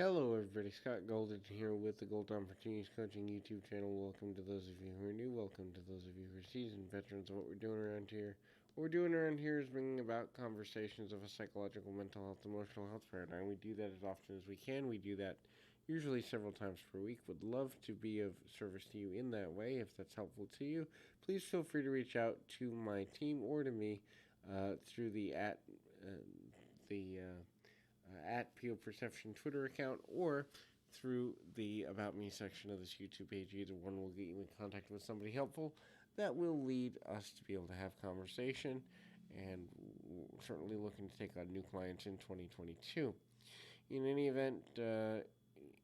Hello, everybody. Scott Golden here with the Gold Opportunities Coaching YouTube channel. Welcome to those of you who are new. Welcome to those of you who are seasoned veterans of what we're doing around here. What we're doing around here is bringing about conversations of a psychological, mental health, emotional health paradigm. We do that as often as we can. We do that usually several times per week. Would love to be of service to you in that way. If that's helpful to you, please feel free to reach out to my team or to me through at Peel Perception Twitter account or through the About Me section of this YouTube page. Either one will get you in contact with somebody helpful that will lead us to be able to have conversation, and we're certainly looking to take on new clients in 2022. In any event,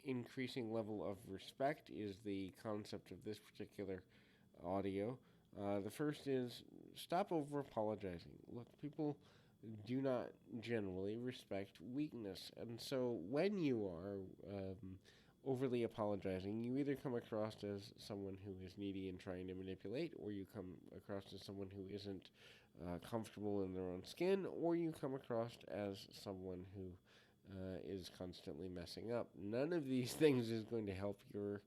increasing level of respect is the concept of this particular audio. The first is stop over apologizing. Look, people do not generally respect weakness. And so when you are overly apologizing, you either come across as someone who is needy and trying to manipulate, or you come across as someone who isn't comfortable in their own skin, or you come across as someone who is constantly messing up. None of these things is going to help your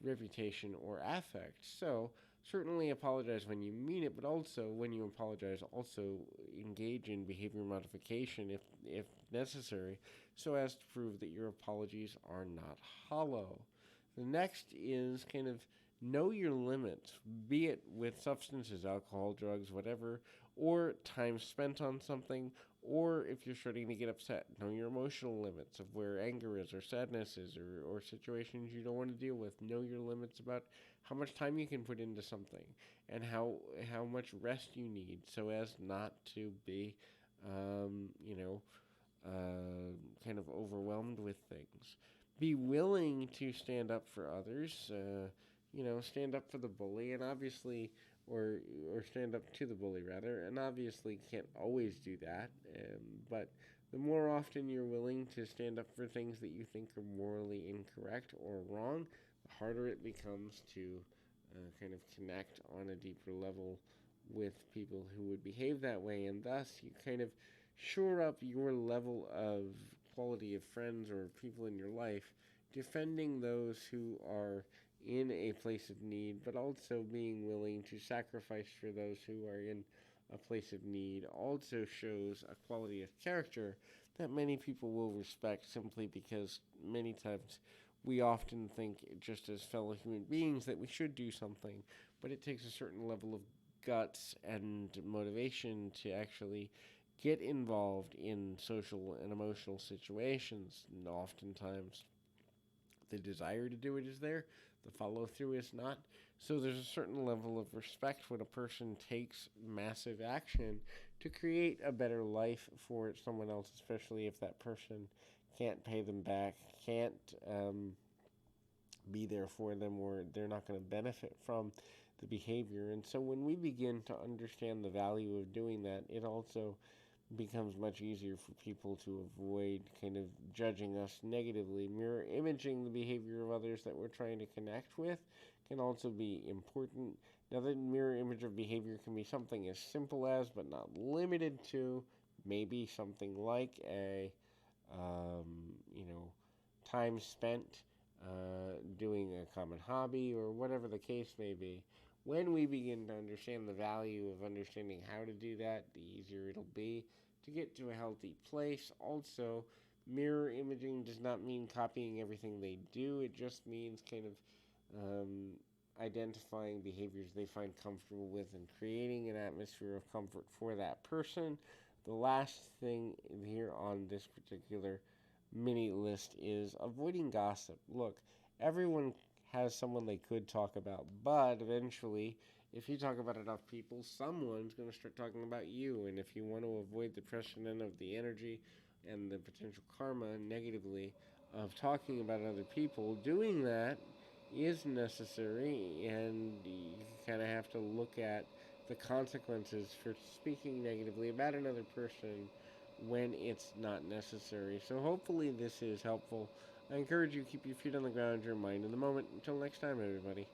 reputation or affect. So certainly apologize when you mean it, but also when you apologize, also engage in behavior modification if necessary, so as to prove that your apologies are not hollow. The next is kind of know your limits, be it with substances, alcohol, drugs, whatever, or time spent on something, or if you're starting to get upset, know your emotional limits of where anger is or sadness is or situations you don't want to deal with. Know your limits about how much time you can put into something and how much rest you need so as not to be, kind of overwhelmed with things. Be willing to stand up for others. Stand up for the bully, and obviously, or stand up to the bully rather, and obviously can't always do that. But the more often you're willing to stand up for things that you think are morally incorrect or wrong, the harder it becomes to kind of connect on a deeper level with people who would behave that way, and thus you kind of shore up your level of quality of friends or people in your life, defending those who are in a place of need, but also being willing to sacrifice for those who are in a place of need also shows a quality of character that many people will respect, simply because many times we often think, just as fellow human beings, that we should do something, but it takes a certain level of guts and motivation to actually get involved in social and emotional situations. And oftentimes the desire to do it is there, the follow through is not. So there's a certain level of respect when a person takes massive action to create a better life for someone else, especially if that person can't pay them back, can't be there for them, or they're not going to benefit from the behavior. And so when we begin to understand the value of doing that, it also becomes much easier for people to avoid kind of judging us negatively. Mirror imaging the behavior of others that we're trying to connect with can also be important. Now, the mirror image of behavior can be something as simple as, but not limited to, maybe something like time spent doing a common hobby or whatever the case may be. When we begin to understand the value of understanding how to do that, the easier it'll be to get to a healthy place. Also, mirror imaging does not mean copying everything they do. It just means kind of identifying behaviors they find comfortable with and creating an atmosphere of comfort for that person. The last thing here on this particular mini list is avoiding gossip. Look, everyone has someone they could talk about, but eventually, if you talk about enough people, someone's going to start talking about you. And if you want to avoid the precedent of the energy and the potential karma negatively of talking about other people, doing that is necessary, and you kind of have to look at the consequences for speaking negatively about another person when it's not necessary. So hopefully this is helpful. I encourage you to keep your feet on the ground, your mind in the moment. Until next time, everybody.